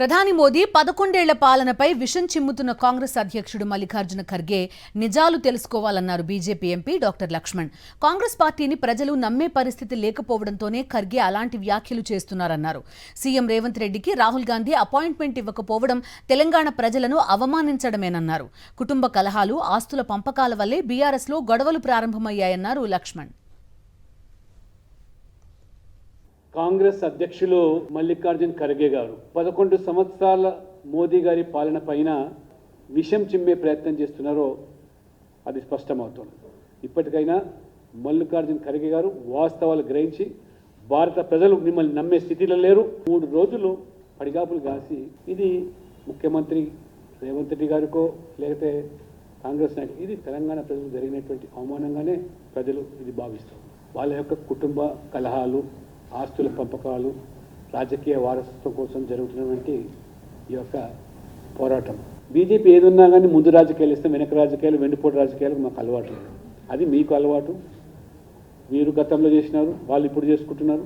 ప్రధాని మోదీ 11 ఏళ్ల పాలనపై విషం చిమ్ముతున్న కాంగ్రెస్ అధ్యక్షుడు మల్లికార్జున ఖర్గే నిజాలు తెలుసుకోవాలన్నారు BJP MP doctor Lakshman. Congress పార్టీని ప్రజలు నమ్మే పరిస్థితి లేకపోవడంతోనే ఖర్గే అలాంటి వ్యాఖ్యలు చేస్తున్నారన్నారు. సీఎం రేవంత్ రెడ్డికి రాహుల్ గాంధీ అపాయింట్మెంట్ ఇవ్వకపోవడం తెలంగాణ ప్రజలను అవమానించడమేనన్నారు. కుటుంబ కలహాలు, ఆస్తుల పంపకాల వల్లే బీఆర్ఎస్లో గొడవలు ప్రారంభమయ్యాయన్నారు లక్ష్మణ్. కాంగ్రెస్ అధ్యక్షులు మల్లికార్జున్ ఖర్గే గారు 11 సంవత్సరాల మోదీ గారి పాలన పైన విషం చిమ్మే ప్రయత్నం చేస్తున్నారో అది స్పష్టమవుతోంది. ఇప్పటికైనా మల్లికార్జున్ ఖర్గే గారు వాస్తవాలు గ్రహించి భారత ప్రజలు మిమ్మల్ని నమ్మే స్థితిలో లేరు. 3 రోజులు పడిగాపులు కాసి ఇది ముఖ్యమంత్రి రేవంత్ రెడ్డి గారికో లేకపోతే కాంగ్రెస్ నాయకులు ఇది తెలంగాణ ప్రజలు జరిగినటువంటి అవమానంగానే ప్రజలు ఇది భావిస్తారు. వాళ్ళ యొక్క కుటుంబ కలహాలు, ఆస్తుల పంపకాలు, రాజకీయ వారసత్వం కోసం జరుగుతున్నటువంటి ఈ యొక్క పోరాటం. బీజేపీ ఏదున్నా కానీ ముందు రాజకీయాలు ఇస్తాం, వెనక రాజకీయాలు, వెండిపోటు రాజకీయాలు మాకు అలవాటు. అది మీకు అలవాటు. మీరు గతంలో చేసినారు, వాళ్ళు ఇప్పుడు చేసుకుంటున్నారు.